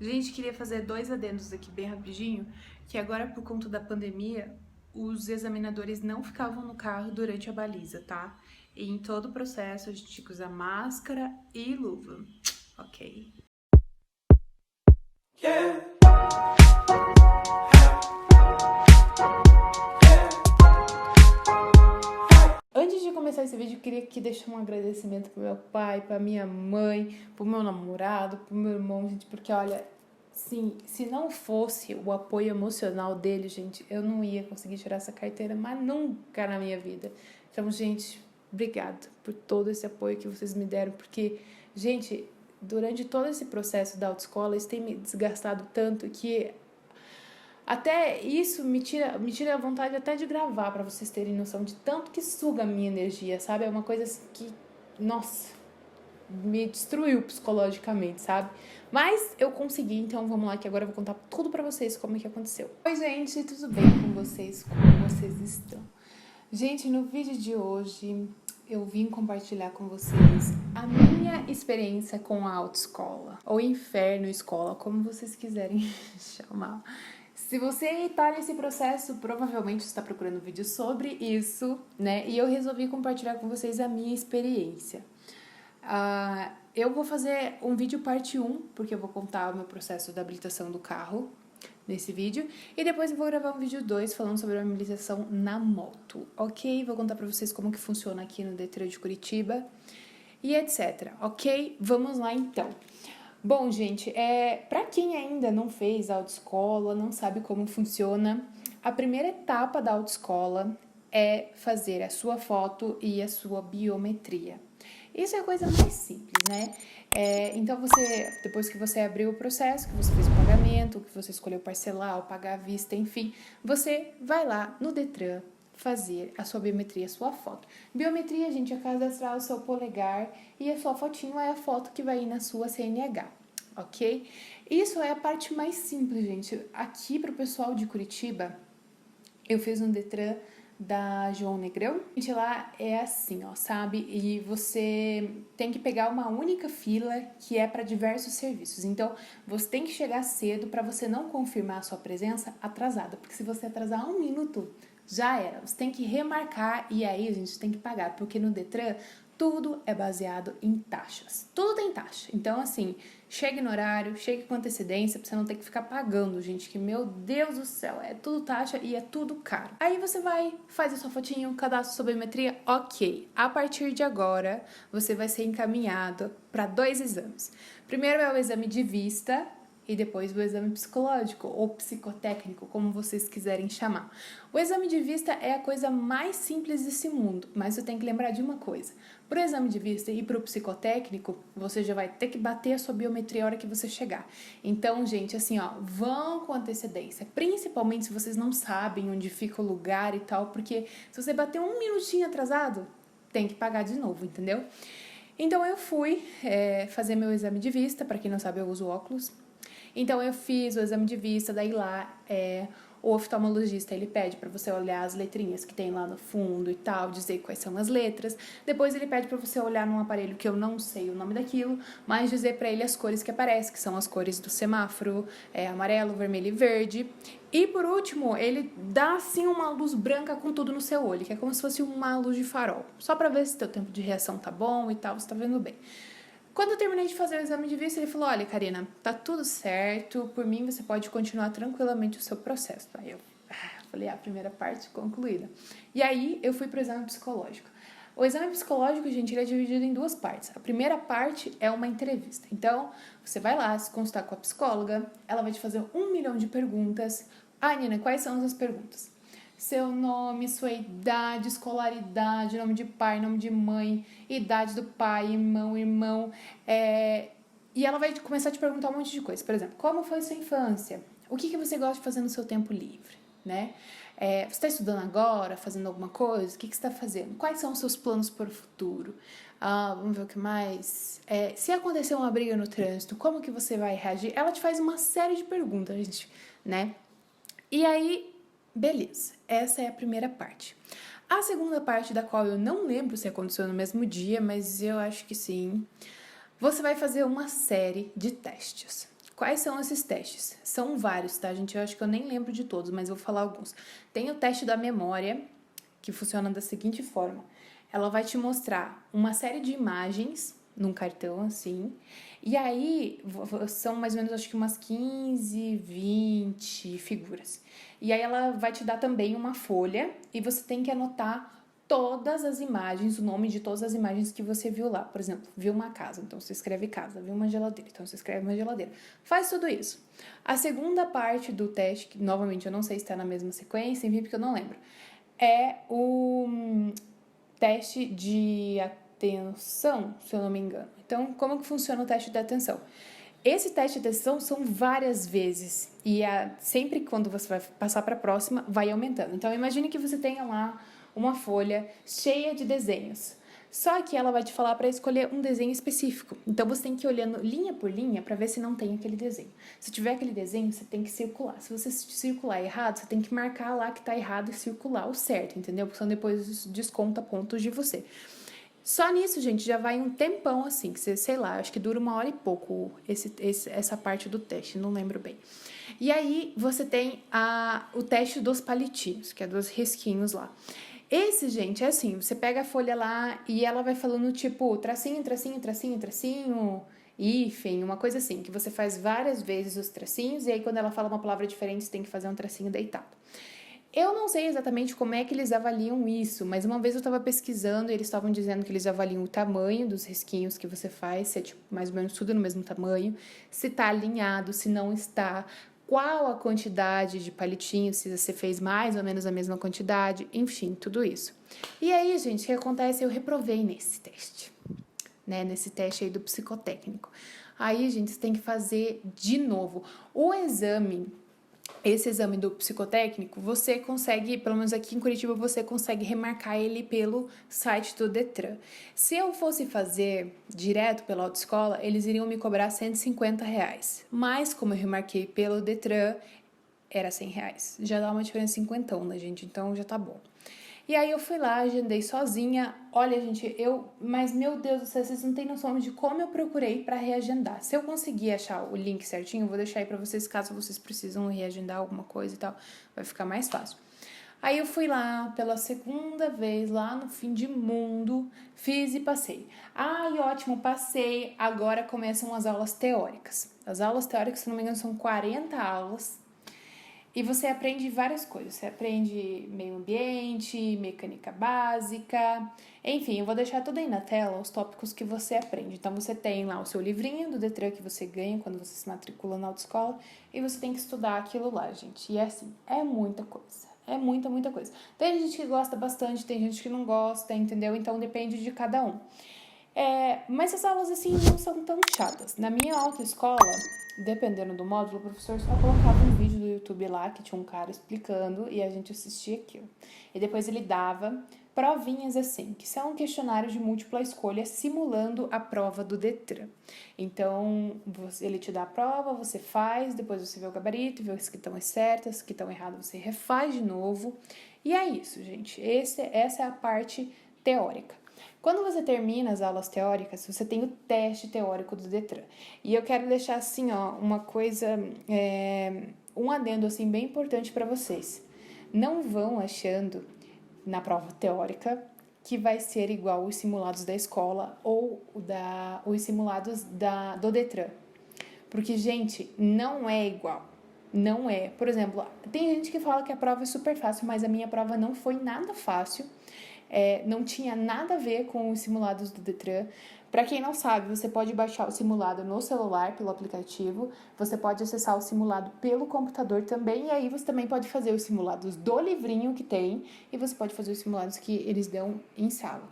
Gente, queria fazer dois adendos aqui bem rapidinho, que agora por conta da pandemia, os examinadores não ficavam no carro durante a baliza, tá? E em todo o processo a gente tinha que usar máscara e luva, ok? Antes de começar esse vídeo, eu queria aqui deixar um agradecimento pro meu pai, pra minha mãe, pro meu namorado, pro meu irmão, gente, porque olha, sim, se não fosse o apoio emocional dele, gente, eu não ia conseguir tirar essa carteira, mas nunca na minha vida. Então, gente, obrigada por todo esse apoio que vocês me deram, porque, gente, durante todo esse processo da autoescola, isso tem me desgastado tanto que até isso me tira a vontade até de gravar, pra vocês terem noção de tanto que suga a minha energia, sabe? É uma coisa assim que, nossa, me destruiu psicologicamente, sabe? Mas eu consegui, então vamos lá que agora eu vou contar tudo pra vocês como é que aconteceu. Oi, gente, tudo bem com vocês? Como vocês estão? Gente, no vídeo de hoje eu vim compartilhar com vocês a minha experiência com a autoescola, ou inferno escola, como vocês quiserem chamar. Se você está nesse processo, provavelmente está procurando vídeo sobre isso, né? E eu resolvi compartilhar com vocês a minha experiência. Eu vou fazer um vídeo parte 1, porque eu vou contar o meu processo da habilitação do carro nesse vídeo. E depois eu vou gravar um vídeo 2 falando sobre a habilitação na moto, ok? Vou contar pra vocês como que funciona aqui no Detran de Curitiba e etc, ok? Vamos lá então. Bom, gente, para quem ainda não fez autoescola, não sabe como funciona, a primeira etapa da autoescola é fazer a sua foto e a sua biometria. Isso é a coisa mais simples, né? Então, depois que você abriu o processo, que você fez o pagamento, que você escolheu parcelar ou pagar à vista, enfim, você vai lá no Detran fazer a sua biometria, a sua foto. Biometria, gente, é cadastrar o seu polegar e a sua fotinho é a foto que vai ir na sua CNH, ok? Isso é a parte mais simples, gente. Aqui pro pessoal de Curitiba, eu fiz um Detran da João Negrão. Gente, lá é assim, ó, sabe? E você tem que pegar uma única fila que é para diversos serviços. Então, você tem que chegar cedo para você não confirmar a sua presença atrasada, porque se você atrasar 1 minuto, já era. Você tem que remarcar e aí a gente tem que pagar, porque no Detran tudo é baseado em taxas. Tudo tem taxa. Então, assim, chegue no horário, chegue com antecedência, pra você não ter que ficar pagando, gente, que, meu Deus do céu, é tudo taxa e é tudo caro. Aí você vai, faz a sua fotinho, cadastra sua biometria, ok. A partir de agora, você vai ser encaminhado para 2 exames. Primeiro é o exame de vista, e depois o exame psicológico ou psicotécnico, como vocês quiserem chamar. O exame de vista é a coisa mais simples desse mundo, mas você tem que lembrar de uma coisa. Para o exame de vista e para o psicotécnico, você já vai ter que bater a sua biometria a hora que você chegar. Então, gente, assim, ó, vão com antecedência, principalmente se vocês não sabem onde fica o lugar e tal, porque se você bater 1 minutinho atrasado, tem que pagar de novo, entendeu? Então eu fui fazer meu exame de vista, para quem não sabe eu uso óculos. Então eu fiz o exame de vista, daí lá o oftalmologista ele pede para você olhar as letrinhas que tem lá no fundo e tal, dizer quais são as letras. Depois ele pede para você olhar num aparelho que eu não sei o nome daquilo, mas dizer para ele as cores que aparecem, que são as cores do semáforo, amarelo, vermelho e verde. E por último, ele dá assim uma luz branca com tudo no seu olho, que é como se fosse uma luz de farol, só para ver se teu tempo de reação tá bom e tal, você tá vendo bem. Quando eu terminei de fazer o exame de vista, ele falou, olha, Karina, tá tudo certo, por mim você pode continuar tranquilamente o seu processo. Aí eu falei, a primeira parte concluída. E aí eu fui pro exame psicológico. O exame psicológico, gente, ele é dividido em 2 partes. A primeira parte é uma entrevista. Então, você vai lá se consultar com a psicóloga, ela vai te fazer 1 milhão de perguntas. Ah, Nina, quais são as perguntas? Seu nome, sua idade, escolaridade, nome de pai, nome de mãe, idade do pai, irmão. E ela vai começar a te perguntar um monte de coisa. Por exemplo, como foi sua infância? O que você gosta de fazer no seu tempo livre? Né? Você está estudando agora, fazendo alguma coisa? O que você está fazendo? Quais são os seus planos para o futuro? Vamos ver o que mais. Se acontecer uma briga no trânsito, como que você vai reagir? Ela te faz uma série de perguntas, gente, né? E aí, beleza, essa é a primeira parte. A segunda parte, da qual eu não lembro se aconteceu no mesmo dia, mas eu acho que sim, você vai fazer uma série de testes. Quais são esses testes? São vários, tá, gente? Eu acho que eu nem lembro de todos, mas vou falar alguns. Tem o teste da memória, que funciona da seguinte forma. Ela vai te mostrar uma série de imagens num cartão, assim, e aí são mais ou menos, acho que umas 15, 20 figuras. E aí ela vai te dar também uma folha e você tem que anotar todas as imagens, o nome de todas as imagens que você viu lá. Por exemplo, viu uma casa, então você escreve casa. Viu uma geladeira, então você escreve uma geladeira. Faz tudo isso. A segunda parte do teste, que novamente eu não sei se está na mesma sequência, enfim, porque eu não lembro, é o teste de atenção, se eu não me engano. Então, como que funciona o teste de atenção? Esse teste de atenção são várias vezes e sempre quando você vai passar para a próxima, vai aumentando. Então, imagine que você tenha lá uma folha cheia de desenhos. Só que ela vai te falar para escolher um desenho específico. Então, você tem que ir olhando linha por linha para ver se não tem aquele desenho. Se tiver aquele desenho, você tem que circular. Se você circular errado, você tem que marcar lá que tá errado e circular o certo, entendeu? Porque senão depois desconta pontos de você. Só nisso, gente, já vai um tempão assim, que você, sei lá, acho que dura 1 hora e pouco essa parte do teste, não lembro bem. E aí você tem o teste dos palitinhos, que é dos risquinhos lá. Esse, gente, é assim, você pega a folha lá e ela vai falando tipo tracinho, tracinho, tracinho, tracinho, hífen, uma coisa assim, que você faz várias vezes os tracinhos e aí quando ela fala uma palavra diferente você tem que fazer um tracinho deitado. Eu não sei exatamente como é que eles avaliam isso, mas uma vez eu estava pesquisando e eles estavam dizendo que eles avaliam o tamanho dos risquinhos que você faz, se é tipo, mais ou menos tudo no mesmo tamanho, se está alinhado, se não está, qual a quantidade de palitinhos, se você fez mais ou menos a mesma quantidade, enfim, tudo isso. E aí, gente, o que acontece? Eu reprovei nesse teste, né? Nesse teste aí do psicotécnico. Aí, gente, você tem que fazer de novo. Esse exame do psicotécnico, você consegue, pelo menos aqui em Curitiba, você consegue remarcar ele pelo site do Detran. Se eu fosse fazer direto pela autoescola, eles iriam me cobrar R$150. Mas, como eu remarquei pelo Detran, era R$100. Já dá uma diferença de 50, né, gente? Então, já tá bom. E aí eu fui lá, agendei sozinha. Olha, gente, mas meu Deus do céu, vocês não têm noção de como eu procurei para reagendar. Se eu conseguir achar o link certinho, eu vou deixar aí para vocês, caso vocês precisam reagendar alguma coisa e tal, vai ficar mais fácil. Aí eu fui lá pela segunda vez, lá no fim de mundo, fiz e passei. Ai, ótimo, passei. Agora começam as aulas teóricas. As aulas teóricas, se não me engano, são 40 aulas. E você aprende várias coisas. Você aprende meio ambiente, mecânica básica, enfim, eu vou deixar tudo aí na tela, os tópicos que você aprende. Então, você tem lá o seu livrinho do Detran que você ganha quando você se matricula na autoescola e você tem que estudar aquilo lá, gente. E é assim, é muita coisa. É muita, muita coisa. Tem gente que gosta bastante, tem gente que não gosta, entendeu? Então, depende de cada um. Mas as aulas, assim, não são tão chatas. Na minha autoescola, dependendo do módulo, o professor só colocava um vídeo do YouTube lá, que tinha um cara explicando, e a gente assistia aquilo. E depois ele dava provinhas assim, que são um questionário de múltipla escolha simulando a prova do Detran. Então, ele te dá a prova, você faz, depois você vê o gabarito, vê as que estão certas, as que estão erradas, você refaz de novo. E é isso, gente. Essa é a parte teórica. Quando você termina as aulas teóricas, você tem o teste teórico do Detran. E eu quero deixar assim, ó, uma coisa, um adendo assim bem importante para vocês. Não vão achando na prova teórica que vai ser igual os simulados da escola ou os simulados do Detran. Porque, gente, não é igual. Não é. Por exemplo, tem gente que fala que a prova é super fácil, mas a minha prova não foi nada fácil. Não tinha nada a ver com os simulados do Detran. Para quem não sabe, você pode baixar o simulado no celular pelo aplicativo, você pode acessar o simulado pelo computador também, e aí você também pode fazer os simulados do livrinho que tem, e você pode fazer os simulados que eles dão em sala,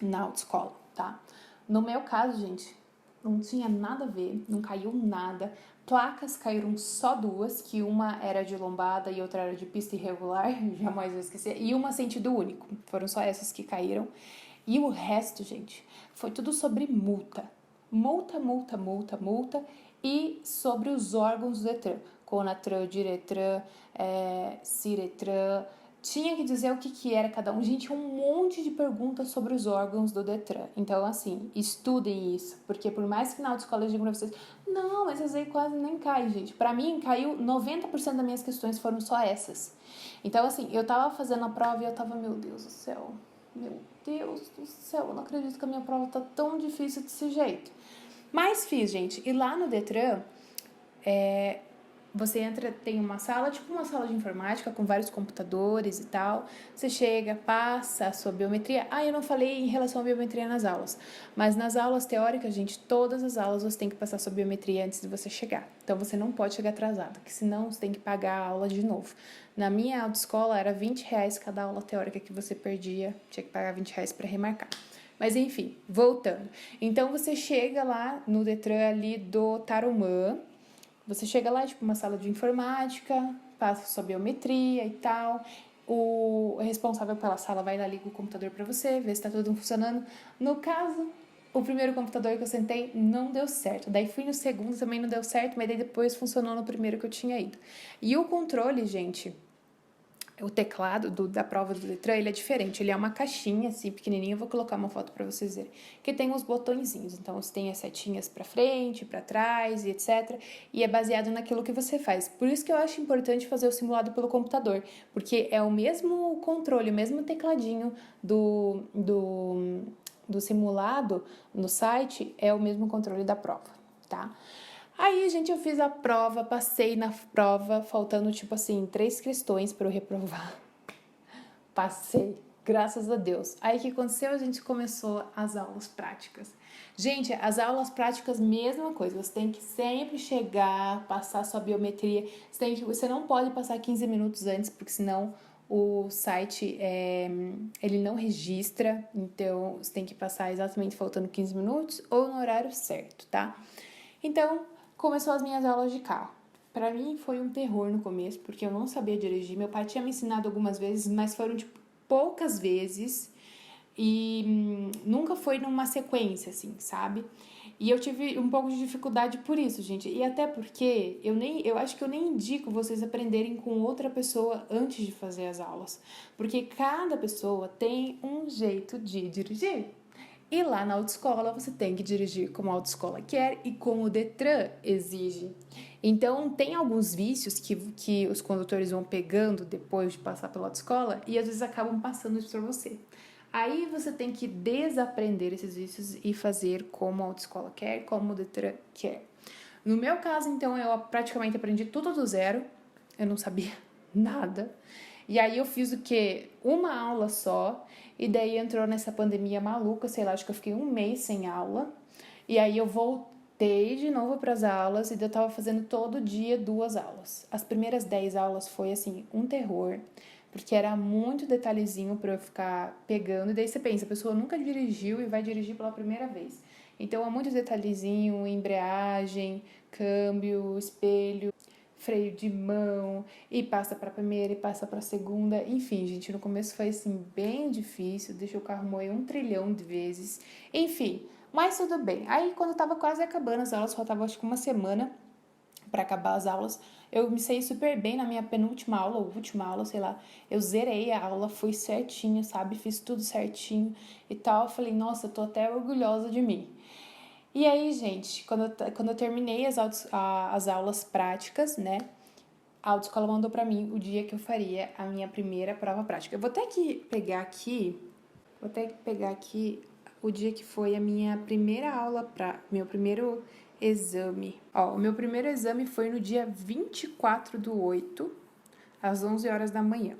na autoescola, tá? No meu caso, gente, não tinha nada a ver, não caiu nada. Placas caíram só 2, que uma era de lombada e outra era de pista irregular, jamais vou esquecer, e uma sentido único. Foram só essas que caíram. E o resto, gente, foi tudo sobre multa. Multa, multa, multa, multa. E sobre os órgãos do Detran. Conatran, Diretran, Ciretran, tinha que dizer o que era cada um. Gente, um monte de perguntas sobre os órgãos do Detran. Então, assim, estudem isso. Porque por mais que na autoescola eu diga pra vocês, não, mas essas aí quase nem cai, gente. Pra mim, caiu 90% das minhas questões foram só essas. Então, assim, eu tava fazendo a prova e eu tava, meu Deus do céu. Meu Deus do céu, eu não acredito que a minha prova tá tão difícil desse jeito. Mas fiz, gente. E lá no Detran, você entra, tem uma sala, tipo uma sala de informática com vários computadores e tal. Você chega, passa a sua biometria. Ah, eu não falei em relação à biometria nas aulas. Mas nas aulas teóricas, gente, todas as aulas você tem que passar a sua biometria antes de você chegar. Então você não pode chegar atrasado, porque senão você tem que pagar a aula de novo. Na minha autoescola era R$ 20 cada aula teórica que você perdia. Tinha que pagar R$ 20 para remarcar. Mas enfim, voltando. Então você chega lá no Detran ali do Tarumã. Você chega lá, tipo, uma sala de informática, passa sua biometria e tal. O responsável pela sala vai lá, liga o computador pra você, vê se tá tudo funcionando. No caso, o primeiro computador que eu sentei não deu certo. Daí fui no segundo, também não deu certo, mas daí depois funcionou no primeiro que eu tinha ido. E o controle, gente, o teclado da prova do Detran, ele é diferente. Ele é uma caixinha, assim, pequenininha. Eu vou colocar uma foto pra vocês verem. Que tem os botõezinhos. Então, você tem as setinhas pra frente, pra trás e etc. E é baseado naquilo que você faz. Por isso que eu acho importante fazer o simulado pelo computador. Porque é o mesmo controle, o mesmo tecladinho do simulado no site, é o mesmo controle da prova, tá? Aí, gente, eu fiz a prova, passei na prova, faltando, tipo assim, 3 questões para eu reprovar. Passei, graças a Deus. Aí, o que aconteceu? A gente começou as aulas práticas. Gente, as aulas práticas, mesma coisa. Você tem que sempre chegar, passar sua biometria. Você não pode passar 15 minutos antes, porque senão o site, ele não registra. Então, você tem que passar exatamente faltando 15 minutos ou no horário certo, tá? Então, começou as minhas aulas de carro. Para mim foi um terror no começo, porque eu não sabia dirigir. Meu pai tinha me ensinado algumas vezes, mas foram tipo poucas vezes e nunca foi numa sequência assim, sabe? E eu tive um pouco de dificuldade por isso, gente. E até porque eu acho que eu nem indico vocês aprenderem com outra pessoa antes de fazer as aulas, porque cada pessoa tem um jeito de dirigir. E lá na autoescola você tem que dirigir como a autoescola quer e como o Detran exige. Então, tem alguns vícios que os condutores vão pegando depois de passar pela autoescola e às vezes acabam passando isso para você. Aí você tem que desaprender esses vícios e fazer como a autoescola quer, como o Detran quer. No meu caso, então, eu praticamente aprendi tudo do zero. Eu não sabia nada. E aí eu fiz o quê? Uma aula só. E daí entrou nessa pandemia maluca, sei lá, acho que eu fiquei um mês sem aula. E aí eu voltei de novo para as aulas e eu tava fazendo todo dia 2 aulas. As primeiras 10 aulas foi assim, um terror, porque era muito detalhezinho para eu ficar pegando. E daí você pensa, a pessoa nunca dirigiu e vai dirigir pela primeira vez. Então é muito detalhezinho, embreagem, câmbio, espelho, freio de mão, e passa para a primeira e passa para a segunda. Enfim, gente, no começo foi assim bem difícil, deixou o carro moer 1 trilhão de vezes. Enfim, mas tudo bem. Aí quando tava quase acabando as aulas, faltava acho que uma semana para acabar as aulas, eu me saí super bem na minha penúltima aula, ou última aula, sei lá. Eu zerei a aula, fui certinho, sabe? Fiz tudo certinho e tal. Eu falei, nossa, eu tô até orgulhosa de mim. E aí, gente, quando eu terminei as aulas práticas, né? A autoescola mandou pra mim o dia que eu faria a minha primeira prova prática. Eu vou até que pegar aqui o dia que foi a minha primeira aula, meu primeiro exame. Ó, o meu primeiro exame foi no dia 24/8, às 11 horas da manhã.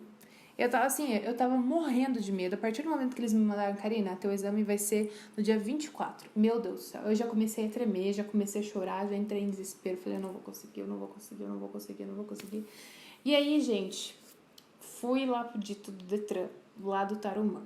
Eu tava morrendo de medo. A partir do momento que eles me mandaram, Karina, teu exame vai ser no dia 24. Meu Deus do céu. Eu já comecei a tremer, já comecei a chorar, já entrei em desespero. Falei, eu não vou conseguir, eu não vou conseguir, eu não vou conseguir, eu não vou conseguir. E aí, gente, fui lá pro dito do Detran, lá do Tarumã.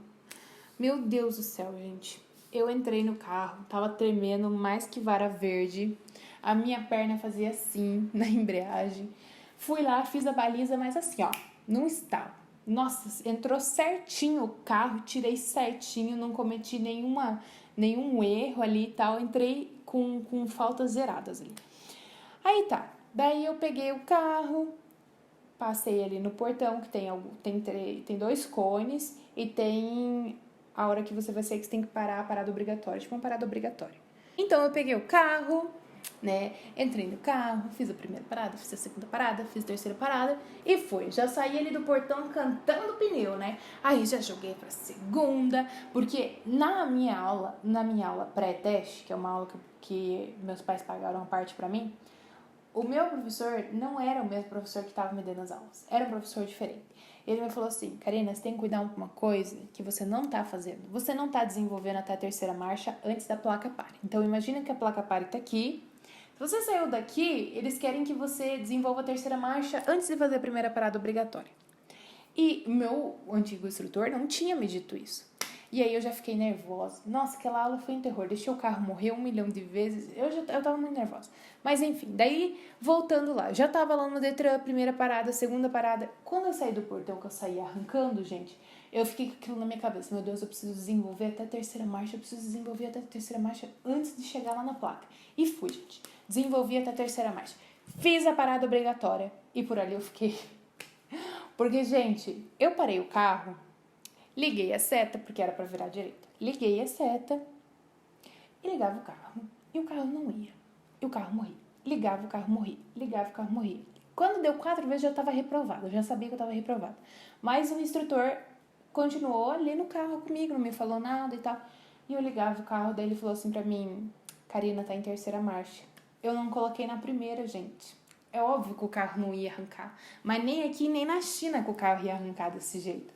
Meu Deus do céu, gente. Eu entrei no carro, tava tremendo mais que vara verde. A minha perna fazia assim na embreagem. Fui lá, fiz a baliza, mas assim, ó, não estava. Nossa, entrou certinho o carro, tirei certinho, não cometi nenhum erro ali e tal. Entrei com faltas zeradas ali. Aí tá, daí eu peguei o carro, Passei ali no portão, que tem 2 cones e tem a hora que você vai sair que você tem que parar, a parada obrigatória, tipo uma parada obrigatória. Então eu peguei o carro, né, entrei no carro, fiz a primeira parada, fiz a segunda parada, fiz a terceira parada e fui. Já saí ali do portão cantando pneu, né? Aí já joguei pra segunda, porque na minha aula pré-teste, que é uma aula que meus pais pagaram a parte pra mim, o meu professor não era o mesmo professor que estava me dando as aulas. Era um professor diferente. Ele me falou assim, Karina, você tem que cuidar de uma coisa que você não está fazendo. Você não está desenvolvendo até a terceira marcha antes da placa pare. Então, imagina que a placa pare está aqui. Se você saiu daqui, eles querem que você desenvolva a terceira marcha antes de fazer a primeira parada obrigatória. E meu antigo instrutor não tinha me dito isso. E aí eu já fiquei nervosa. Nossa, aquela aula foi um terror. Deixei o carro morrer 1 milhão de vezes. Eu tava muito nervosa. Mas enfim, daí voltando lá. Já tava lá no Detran, primeira parada, segunda parada. Quando eu saí do portão, que eu saí arrancando, gente, eu fiquei com aquilo na minha cabeça. Meu Deus, eu preciso desenvolver até a terceira marcha. Eu preciso desenvolver até a terceira marcha antes de chegar lá na placa. E fui, gente. Desenvolvi até a terceira marcha. Fiz a parada obrigatória. E por ali eu fiquei... Porque, gente, eu parei o carro, liguei a seta, porque era pra virar à direita. Liguei a seta e ligava o carro. E o carro não ia. E o carro morria. Ligava, o carro morria. Ligava, o carro morria. Quando deu 4 vezes, eu já estava reprovada. Eu já sabia que eu estava reprovada. Mas o instrutor continuou ali no carro comigo, não me falou nada e tal. E eu ligava o carro, daí ele falou assim pra mim, Karina, tá em terceira marcha. Eu não coloquei na primeira, gente. É óbvio que o carro não ia arrancar. Mas nem aqui, nem na China que o carro ia arrancar desse jeito.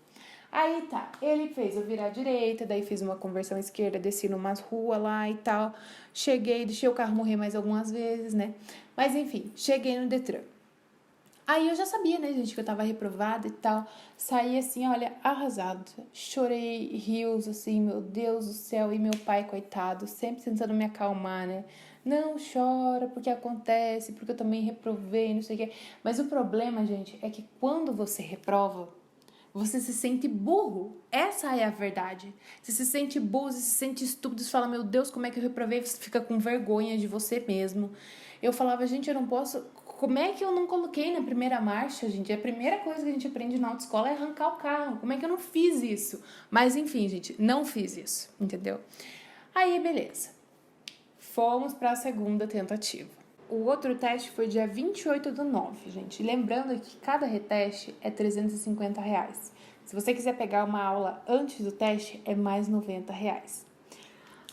Aí tá, ele fez eu virar à direita, daí fiz uma conversão à esquerda, desci numas ruas lá e tal. Cheguei, deixei o carro morrer mais algumas vezes, né? Mas enfim, cheguei no Detran. Aí eu já sabia, né, gente, que eu tava reprovada e tal. Saí assim, olha, arrasada. Chorei rios, assim, meu Deus do céu. E meu pai, coitado, sempre tentando me acalmar, né? Não chora, porque acontece, porque eu também reprovei, não sei o quê. Mas o problema, gente, é que quando você reprova, você se sente burro. Essa é a verdade. Você se sente burro, você se sente estúpido, você fala, meu Deus, como é que eu reprovei? Você fica com vergonha de você mesmo. Eu falava, gente, eu não posso... Como é que eu não coloquei na primeira marcha, gente? A primeira coisa que a gente aprende na autoescola é arrancar o carro. Como é que eu não fiz isso? Mas, enfim, gente, não fiz isso, entendeu? Aí, beleza. Fomos para a segunda tentativa. O outro teste foi dia 28/9, gente. Lembrando que cada reteste é R$350. Se você quiser pegar uma aula antes do teste, é mais R$90.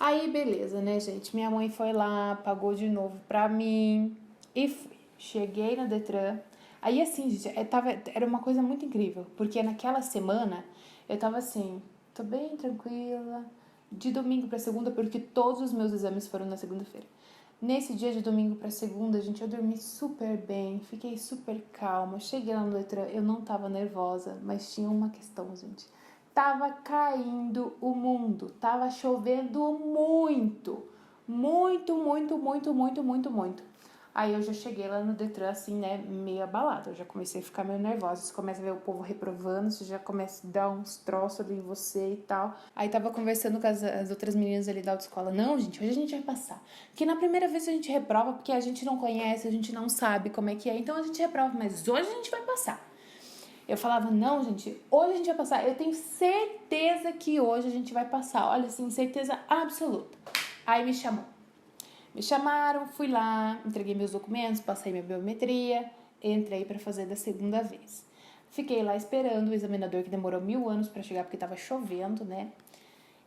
Aí, beleza, né, gente? Minha mãe foi lá, pagou de novo pra mim e fui. Cheguei no Detran. Aí, assim, gente, era uma coisa muito incrível, porque naquela semana eu tava assim, tô bem tranquila, de domingo pra segunda, porque todos os meus exames foram na segunda-feira. Nesse dia de domingo pra segunda, gente, eu dormi super bem, fiquei super calma. Cheguei lá no Detran, eu não tava nervosa, mas tinha uma questão, gente. Tava caindo o mundo, tava chovendo muito, muito, muito, muito, muito, muito, muito. Aí eu já cheguei lá no Detran, assim, né, meio abalada. Eu já comecei a ficar meio nervosa. Você começa a ver o povo reprovando, você já começa a dar uns troços ali em você e tal. Aí tava conversando com as outras meninas ali da autoescola. Não, gente, hoje a gente vai passar. Porque na primeira vez a gente reprova porque a gente não conhece, a gente não sabe como é que é. Então a gente reprova, mas hoje a gente vai passar. Eu falava, não, gente, hoje a gente vai passar. Eu tenho certeza que hoje a gente vai passar. Olha, assim, certeza absoluta. Aí me chamou. Me chamaram, fui lá, entreguei meus documentos, passei minha biometria, entrei para fazer da segunda vez. Fiquei lá esperando o examinador, que demorou 1000 anos para chegar porque tava chovendo, né?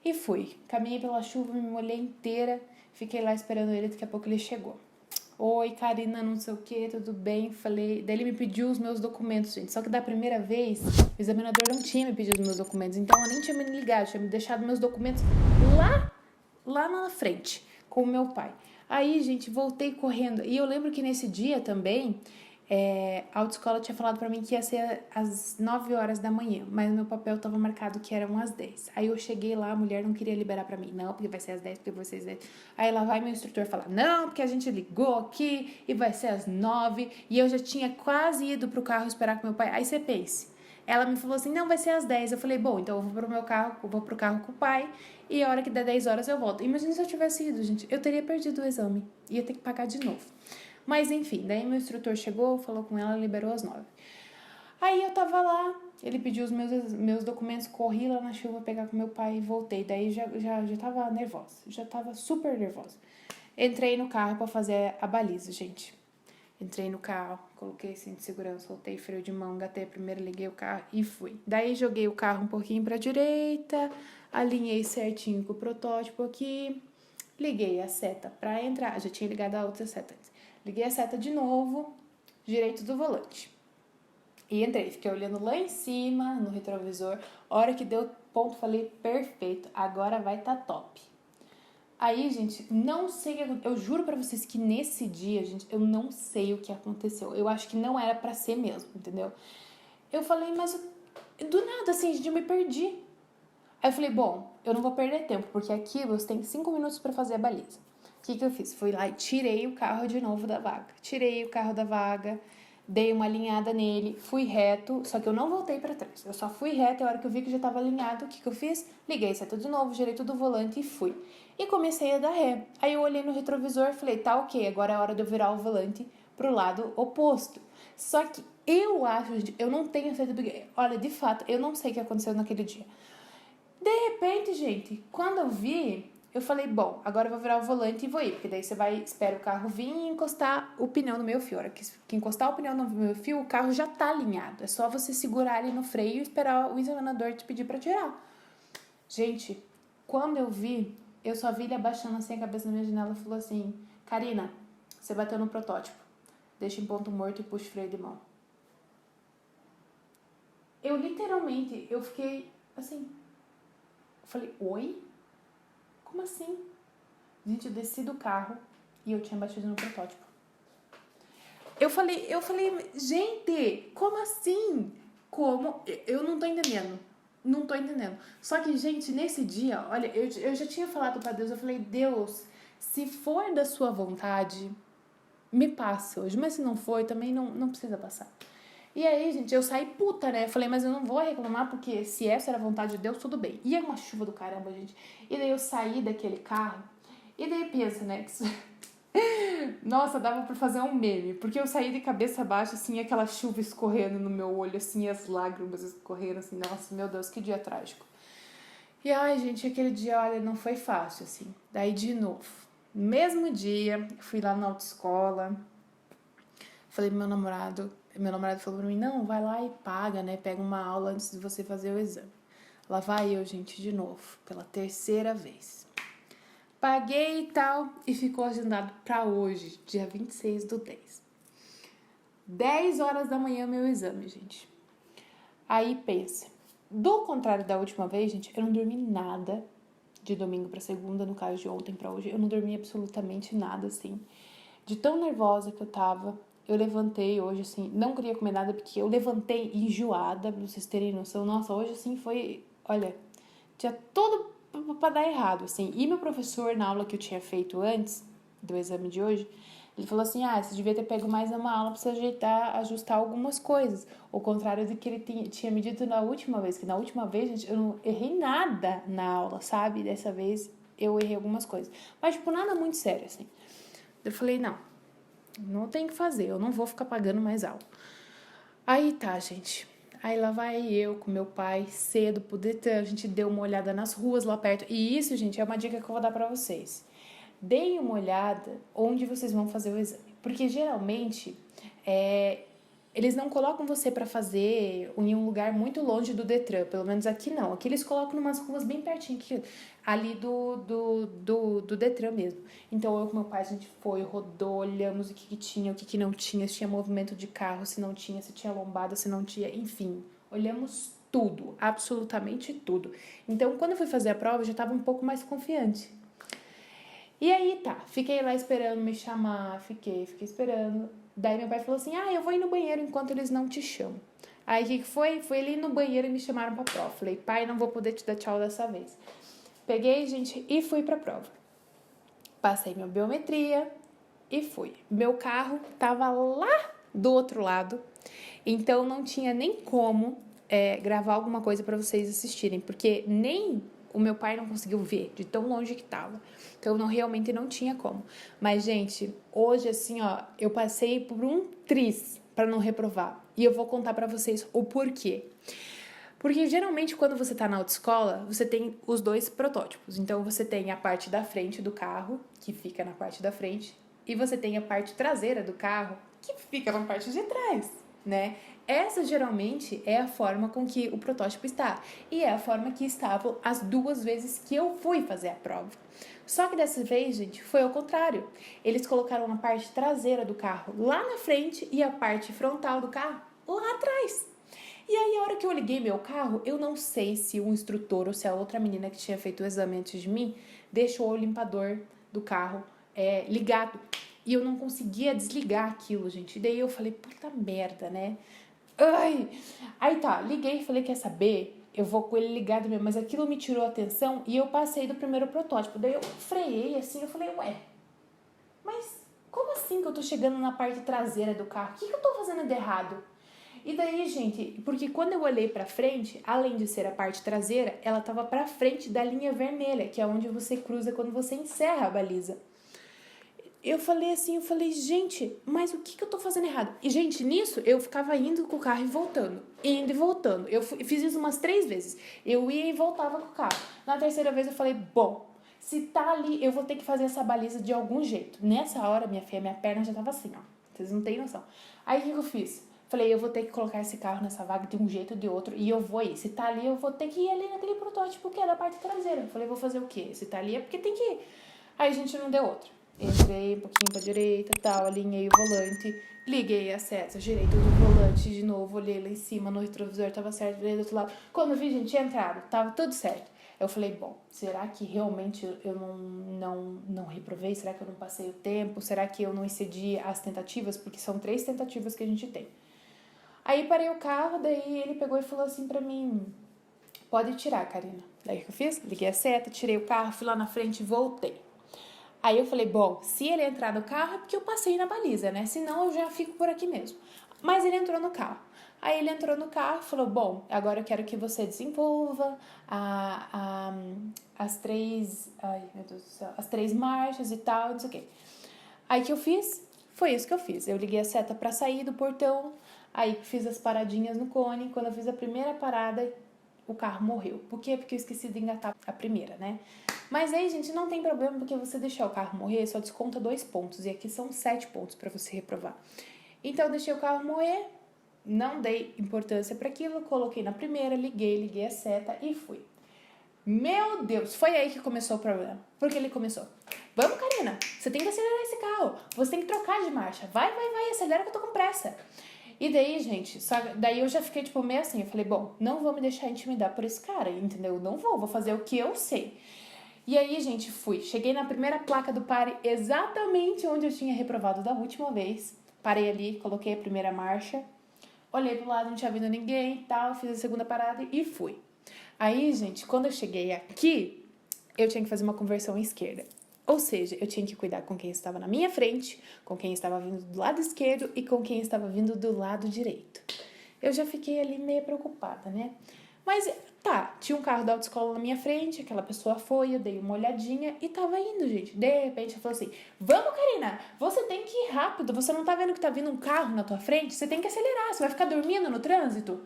E fui. Caminhei pela chuva, me molhei inteira, fiquei lá esperando ele, daqui a pouco ele chegou. Oi, Karina, não sei o que, tudo bem? Falei. Daí ele me pediu os meus documentos, gente. Só que da primeira vez, o examinador não tinha me pedido os meus documentos. Então eu nem tinha me ligado, tinha me deixado meus documentos lá na frente, com o meu pai. Aí, gente, voltei correndo. E eu lembro que nesse dia também, a autoescola tinha falado pra mim que ia ser às 9 horas da manhã, mas no meu papel tava marcado que eram às 10. Aí eu cheguei lá, a mulher não queria liberar pra mim. Não, porque vai ser às 10, porque vai ser às 10. Aí lá vai meu instrutor falar, não, porque a gente ligou aqui e vai ser às 9. E eu já tinha quase ido pro carro esperar com meu pai. Aí você pense. Ela me falou assim, não, vai ser às 10. Eu falei, bom, então eu vou pro carro com o pai e a hora que der 10 horas eu volto. Imagina se eu tivesse ido, gente. Eu teria perdido o exame. Ia ter que pagar de novo. Mas enfim, daí meu instrutor chegou, falou com ela, liberou às 9. Aí eu tava lá, ele pediu os meus documentos, corri lá na chuva pegar com meu pai e voltei. Daí já tava nervosa, já tava super nervosa. Entrei no carro pra fazer a baliza, gente. Entrei no carro, coloquei cinto de segurança, soltei freio de mão, engatei primeiro, liguei o carro e fui. Daí joguei o carro um pouquinho pra direita, alinhei certinho com o protótipo aqui, liguei a seta pra entrar, já tinha ligado a outra seta antes. Liguei a seta de novo, direito do volante. E entrei, fiquei olhando lá em cima, no retrovisor. A hora que deu ponto, falei, perfeito, agora vai tá top. Aí, gente, não sei, eu juro pra vocês que nesse dia, gente, eu não sei o que aconteceu. Eu acho que não era pra ser mesmo, entendeu? Eu falei, mas do nada, assim, gente, eu me perdi. Aí eu falei, bom, eu não vou perder tempo, porque aqui você tem 5 minutos pra fazer a baliza. O que eu fiz? Fui lá e tirei o carro de novo da vaga. Tirei o carro da vaga, dei uma alinhada nele, fui reto, só que eu não voltei pra trás. Eu só fui reto e a hora que eu vi que já tava alinhado, o que eu fiz? Liguei seta de novo, girei tudo o volante e fui. E comecei a dar ré. Aí eu olhei no retrovisor e falei, tá ok, agora é hora de eu virar o volante pro lado oposto. Só que eu acho, gente, eu não tenho certeza, porque, olha, de fato, eu não sei o que aconteceu naquele dia. De repente, gente, quando eu vi, eu falei, bom, agora eu vou virar o volante e vou ir, porque daí você vai, espera o carro vir e encostar o pneu no meu fio. A hora que encostar o pneu no meu fio, o carro já tá alinhado. É só você segurar ele no freio e esperar o examinador te pedir pra tirar. Gente, quando eu vi, eu só vi ele abaixando assim a cabeça na minha janela e falou assim, Karina, você bateu no protótipo. Deixa em ponto morto e puxa o freio de mão. Eu literalmente, eu fiquei assim, eu falei, oi? Como assim? Gente, eu desci do carro e eu tinha batido no protótipo. Eu falei, gente, como assim? Como? Eu não tô entendendo. Não tô entendendo. Só que, gente, nesse dia, olha, eu já tinha falado pra Deus, eu falei, Deus, se for da sua vontade, me passa hoje. Mas se não for, também não precisa passar. E aí, gente, eu saí puta, né? Eu falei, mas eu não vou reclamar, porque se essa era a vontade de Deus, tudo bem. E é uma chuva do caramba, gente. E daí eu saí daquele carro, e daí pensa, né? Nossa, dava pra fazer um meme, porque eu saí de cabeça baixa, assim, aquela chuva escorrendo no meu olho, assim, as lágrimas escorrendo, assim, nossa, meu Deus, que dia trágico. E ai, gente, aquele dia, olha, não foi fácil, assim. Daí, de novo, mesmo dia, fui lá na autoescola, falei pro meu namorado falou pra mim, não, vai lá e paga, né, pega uma aula antes de você fazer o exame. Lá vai eu, gente, de novo, pela terceira vez. Paguei e tal, e ficou agendado pra hoje, dia 26/10. 10 horas da manhã, meu exame, gente. Aí pensa, do contrário da última vez, gente, eu não dormi nada de domingo pra segunda, no caso de ontem pra hoje, eu não dormi absolutamente nada, assim. De tão nervosa que eu tava, eu levantei hoje, assim, não queria comer nada, porque eu levantei enjoada, pra vocês terem noção. Nossa, hoje, assim, foi, olha, tinha tudo pra dar errado, assim. E meu professor, na aula que eu tinha feito antes do exame de hoje, ele falou assim, você devia ter pego mais uma aula pra você ajustar algumas coisas. Ao contrário do que ele tinha me dito na última vez, que na última vez, gente, eu não errei nada na aula, sabe? Dessa vez eu errei algumas coisas. Mas, tipo, nada muito sério, assim. Eu falei, não tem que fazer, eu não vou ficar pagando mais aula. Aí tá, gente. Aí lá vai eu com meu pai cedo pro Detran, a gente deu uma olhada nas ruas lá perto. E isso, gente, é uma dica que eu vou dar pra vocês. Deem uma olhada onde vocês vão fazer o exame. Porque geralmente eles não colocam você pra fazer em um lugar muito longe do Detran. Pelo menos aqui não. Aqui eles colocam em umas ruas bem pertinho, ali do Detran mesmo. Então eu com meu pai, a gente foi, rodou, olhamos o que tinha, o que não tinha, se tinha movimento de carro, se não tinha, se tinha lombada, se não tinha, enfim. Olhamos tudo, absolutamente tudo. Então quando eu fui fazer a prova, eu já estava um pouco mais confiante. E aí tá, fiquei lá esperando me chamar, fiquei esperando. Daí meu pai falou assim, eu vou ir no banheiro enquanto eles não te chamam. Aí o que foi? Fui ali no banheiro e me chamaram pra prova. Falei, pai, não vou poder te dar tchau dessa vez. Peguei, gente, e fui pra prova. Passei minha biometria e fui. Meu carro tava lá do outro lado, então não tinha nem como gravar alguma coisa pra vocês assistirem, porque nem o meu pai não conseguiu ver, de tão longe que tava. Então, realmente não tinha como. Mas, gente, hoje, assim, ó, eu passei por um para não reprovar. E eu vou contar para vocês o porquê. Porque geralmente quando você tá na autoescola, você tem os dois protótipos. Então você tem a parte da frente do carro, que fica na parte da frente, e você tem a parte traseira do carro, que fica na parte de trás, né? Essa geralmente é a forma com que o protótipo está. E é a forma que estavam as 2 vezes que eu fui fazer a prova. Só que dessa vez, gente, foi ao contrário. Eles colocaram a parte traseira do carro lá na frente e a parte frontal do carro lá atrás. E aí, a hora que eu liguei meu carro, eu não sei se o instrutor ou se a outra menina que tinha feito o exame antes de mim deixou o limpador do carro ligado. E eu não conseguia desligar aquilo, gente. E daí eu falei, puta merda, né? Ai! Aí tá, liguei e falei, quer saber? Eu vou com ele ligado mesmo. Mas aquilo me tirou a atenção e eu passei do primeiro protótipo. Daí eu freiei assim, eu falei, ué, mas como assim que eu tô chegando na parte traseira do carro? O que eu tô fazendo de errado? E daí, gente, porque quando eu olhei pra frente, além de ser a parte traseira, ela tava pra frente da linha vermelha, que é onde você cruza quando você encerra a baliza. Eu falei, gente, mas o que eu tô fazendo errado? E, gente, nisso, eu ficava indo com o carro e voltando. Indo e voltando. Eu fiz isso umas 3 vezes. Eu ia e voltava com o carro. Na terceira vez, eu falei, bom, se tá ali, eu vou ter que fazer essa baliza de algum jeito. Nessa hora, minha filha, minha perna já tava assim, ó. Vocês não têm noção. Aí, o que eu fiz? Falei, eu vou ter que colocar esse carro nessa vaga de um jeito ou de outro. E eu vou ir. Se tá ali, eu vou ter que ir ali naquele protótipo que é da parte traseira. Falei, vou fazer o quê? Se tá ali, é porque tem que ir. Aí, a gente, não deu outra. Entrei um pouquinho pra direita e tal, alinhei o volante, liguei a seta, girei todo o volante de novo, olhei lá em cima, no retrovisor tava certo, olhei do outro lado. Quando eu vi, gente, tinha entrado, tava tudo certo. Eu falei, bom, será que realmente eu não reprovei? Será que eu não passei o tempo? Será que eu não excedi as tentativas? Porque são 3 tentativas que a gente tem. Aí parei o carro, daí ele pegou e falou assim pra mim, pode tirar, Karina. Daí o que eu fiz? Liguei a seta, tirei o carro, fui lá na frente e voltei. Aí eu falei, bom, se ele entrar no carro é porque eu passei na baliza, né? Senão eu já fico por aqui mesmo. Mas ele entrou no carro. Aí ele entrou no carro e falou, bom, agora eu quero que você desenvolva as 3... Ai, meu Deus do céu. As 3 marchas e tal, não sei o quê. Aí que eu fiz? Foi isso que eu fiz. Eu liguei a seta pra sair do portão. Aí fiz as paradinhas no cone. Quando eu fiz a primeira parada, o carro morreu. Por quê? Porque eu esqueci de engatar a primeira, né? Mas aí, gente, não tem problema, porque você deixar o carro morrer, só desconta 2 pontos. E aqui são 7 pontos pra você reprovar. Então, eu deixei o carro morrer, não dei importância para aquilo, coloquei na primeira, liguei a seta e fui. Meu Deus, foi aí que começou o problema. Porque ele começou. Vamos, Karina, você tem que acelerar esse carro. Você tem que trocar de marcha. Vai, acelera que eu tô com pressa. E daí, gente, daí eu já fiquei, tipo, meio assim. Eu falei, bom, não vou me deixar intimidar por esse cara, entendeu? Não vou fazer o que eu sei. E aí, gente, fui. Cheguei na primeira placa do pare, exatamente onde eu tinha reprovado da última vez. Parei ali, coloquei a primeira marcha. Olhei pro lado, não tinha vindo ninguém e tal. Fiz a segunda parada e fui. Aí, gente, quando eu cheguei aqui, eu tinha que fazer uma conversão à esquerda. Ou seja, eu tinha que cuidar com quem estava na minha frente, com quem estava vindo do lado esquerdo e com quem estava vindo do lado direito. Eu já fiquei ali meio preocupada, né? Mas tá, tinha um carro da autoescola na minha frente, aquela pessoa foi, eu dei uma olhadinha e tava indo, gente. De repente ela falou assim, vamos, Karina, você tem que ir rápido, você não tá vendo que tá vindo um carro na tua frente? Você tem que acelerar, você vai ficar dormindo no trânsito?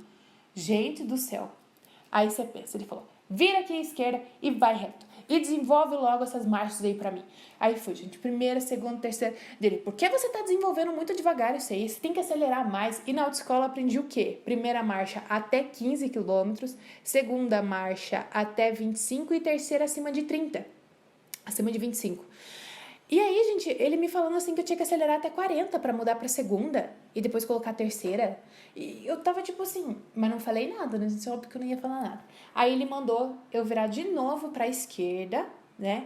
Gente do céu. Aí você pensa, ele falou, vira aqui à esquerda e vai reto. E desenvolve logo essas marchas aí pra mim. Aí foi, gente, primeira, segunda, terceira. Dele, por que você tá desenvolvendo muito devagar isso aí? Você tem que acelerar mais. E na autoescola aprendi o quê? Primeira marcha até 15 quilômetros, segunda marcha até 25 e terceira acima de 30. Acima de 25. E aí, gente, ele me falando assim que eu tinha que acelerar até 40 pra mudar pra segunda e depois colocar a terceira. E eu tava tipo assim, mas não falei nada, né? Isso é óbvio que eu não ia falar nada. Aí ele mandou eu virar de novo pra esquerda, né?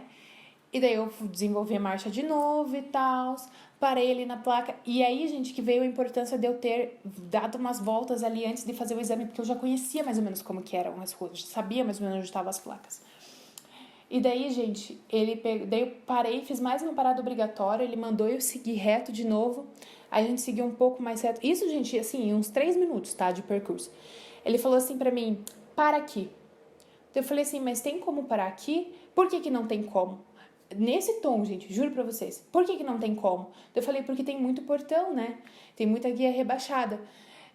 E daí eu desenvolvi a marcha de novo e tal, parei ali na placa. E aí, gente, que veio a importância de eu ter dado umas voltas ali antes de fazer o exame, porque eu já conhecia mais ou menos como que eram as ruas, já sabia mais ou menos onde estavam as placas. E daí, gente, daí eu parei, fiz mais uma parada obrigatória, ele mandou eu seguir reto de novo, aí a gente seguiu um pouco mais reto. Isso, gente, assim, uns 3 minutos, tá, de percurso. Ele falou assim pra mim, para aqui. Então eu falei assim, mas tem como parar aqui? Por que não tem como? Nesse tom, gente, juro pra vocês. Por que não tem como? Eu falei, porque tem muito portão, né? Tem muita guia rebaixada.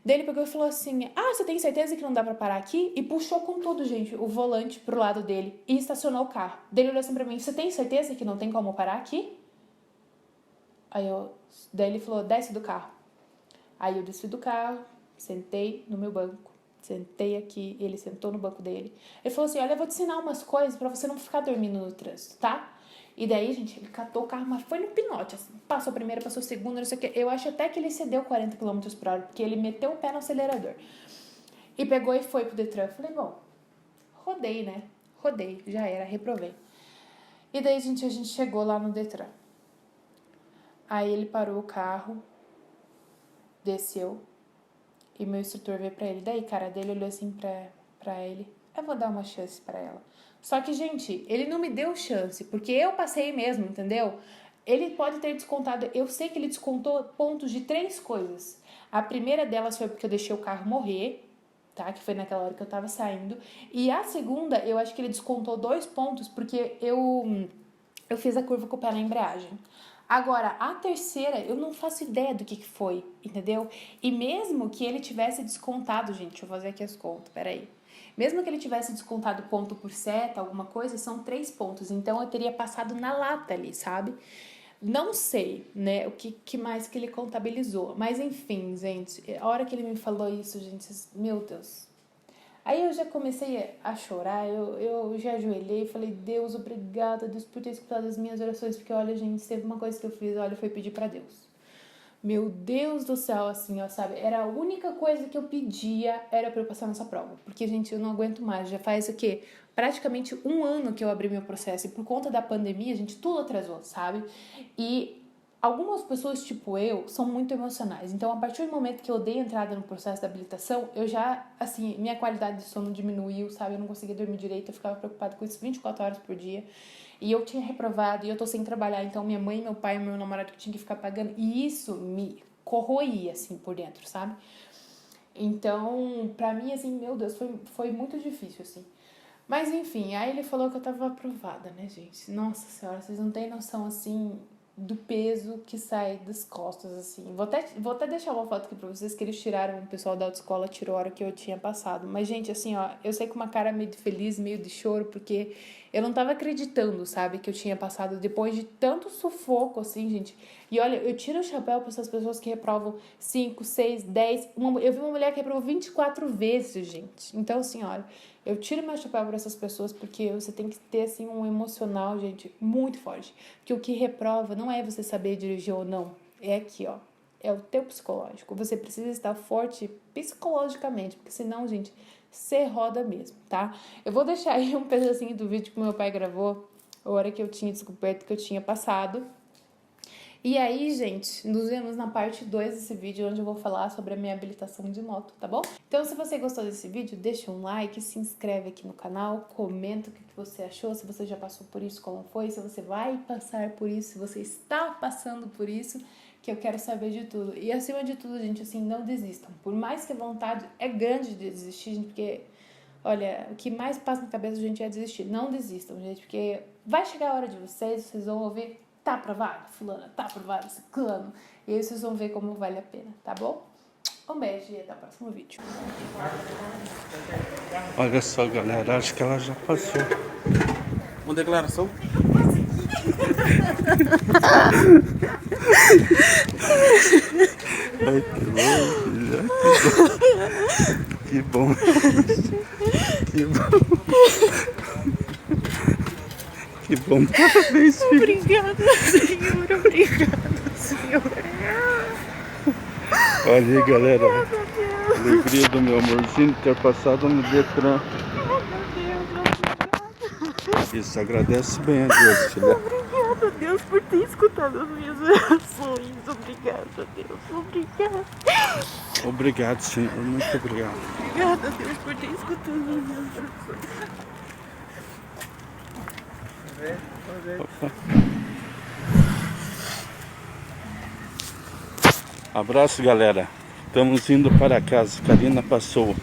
Daí ele pegou e falou assim, você tem certeza que não dá pra parar aqui? E puxou com tudo, gente, o volante pro lado dele e estacionou o carro. Daí ele olhou assim pra mim, você tem certeza que não tem como parar aqui? Daí ele falou, desce do carro. Aí eu desci do carro, sentei no meu banco. Sentei aqui, ele sentou no banco dele. Ele falou assim, olha, eu vou te ensinar umas coisas pra você não ficar dormindo no trânsito, tá? E daí, gente, ele catou o carro, mas foi no pinote, assim. Passou a primeira, passou a segunda, não sei o que. Eu acho até que ele cedeu 40 km por hora, porque ele meteu o pé no acelerador. E pegou e foi pro Detran. Eu falei, bom, rodei, né? Rodei, já era, reprovei. E daí, gente, a gente chegou lá no Detran. Aí ele parou o carro, desceu. E meu instrutor veio pra ele. Daí, cara dele olhou assim pra ele. Eu vou dar uma chance pra ela. Só que, gente, ele não me deu chance. Porque eu passei mesmo, entendeu? Ele pode ter descontado... Eu sei que ele descontou pontos de 3 coisas. A primeira delas foi porque eu deixei o carro morrer. Tá? Que foi naquela hora que eu tava saindo. E a segunda, eu acho que ele descontou 2 pontos. Porque eu fiz a curva com o pé na embreagem. Agora, a terceira, eu não faço ideia do que foi, entendeu? E mesmo que ele tivesse descontado, gente, deixa eu fazer aqui as contas, peraí. Mesmo que ele tivesse descontado ponto por seta, alguma coisa, são 3 pontos. Então, eu teria passado na lata ali, sabe? Não sei, né, o que mais que ele contabilizou. Mas, enfim, gente, a hora que ele me falou isso, gente, meu Deus... Aí eu já comecei a chorar, eu já ajoelhei e falei, Deus, obrigada, Deus, por ter escutado as minhas orações, porque, olha, gente, teve uma coisa que eu fiz, olha, foi pedir pra Deus. Meu Deus do céu, assim, ó, sabe, era a única coisa que eu pedia, era pra eu passar nessa prova, porque, gente, eu não aguento mais, já faz o quê? Praticamente 1 ano que eu abri meu processo, e por conta da pandemia, gente, tudo atrasou, sabe? E... algumas pessoas, tipo eu, são muito emocionais. Então, a partir do momento que eu dei entrada no processo de habilitação, eu já, assim, minha qualidade de sono diminuiu, sabe? Eu não conseguia dormir direito, eu ficava preocupada com isso 24 horas por dia. E eu tinha reprovado, e eu tô sem trabalhar. Então, minha mãe, meu pai e meu namorado que tinha que ficar pagando. E isso me corroía, assim, por dentro, sabe? Então, pra mim, assim, meu Deus, foi muito difícil, assim. Mas, enfim, aí ele falou que eu tava aprovada, né, gente? Nossa Senhora, vocês não têm noção, assim... do peso que sai das costas, assim. Vou até deixar uma foto aqui pra vocês, que eles tiraram, o pessoal da autoescola tirou a hora que eu tinha passado. Mas, gente, assim, ó, eu sei com uma cara meio de feliz, meio de choro, porque eu não tava acreditando, sabe, que eu tinha passado depois de tanto sufoco, assim, gente. E olha, eu tiro o chapéu pra essas pessoas que reprovam 5, 6, 10... Eu vi uma mulher que reprovou 24 vezes, gente. Então, assim, olha... eu tiro meu chapéu para essas pessoas porque você tem que ter, assim, um emocional, gente, muito forte. Porque o que reprova não é você saber dirigir ou não. É aqui, ó. É o teu psicológico. Você precisa estar forte psicologicamente, porque senão, gente, você roda mesmo, tá? Eu vou deixar aí um pedacinho do vídeo que meu pai gravou, a hora que eu tinha descoberto que eu tinha passado. E aí, gente, nos vemos na parte 2 desse vídeo, onde eu vou falar sobre a minha habilitação de moto, tá bom? Então, se você gostou desse vídeo, deixa um like, se inscreve aqui no canal, comenta o que você achou, se você já passou por isso, como foi, se você vai passar por isso, se você está passando por isso, que eu quero saber de tudo. E, acima de tudo, gente, assim, não desistam. Por mais que a vontade é grande de desistir, gente, porque... olha, o que mais passa na cabeça da gente é desistir. Não desistam, gente, porque vai chegar a hora de vocês vão ouvir... tá aprovado, fulana, tá aprovado, ciclano. E aí vocês vão ver como vale a pena, tá bom? Um beijo e até o próximo vídeo. Olha só, galera, acho que ela já passou. Uma declaração? Ai, que bom. Que bom. Que bom. Parabéns, filho. Obrigada, Senhor. Obrigada, Senhor. Olha aí, galera. Alegria do meu amorzinho ter passado no Detran. Isso, agradece bem a Deus, filha. Obrigada, Deus, por ter escutado as minhas orações. Obrigada, Deus. Obrigada. Obrigado, Senhor. Muito obrigado. Obrigada, Deus, por ter escutado as minhas orações. Opa. Abraço, galera. Estamos indo para casa. Karina passou.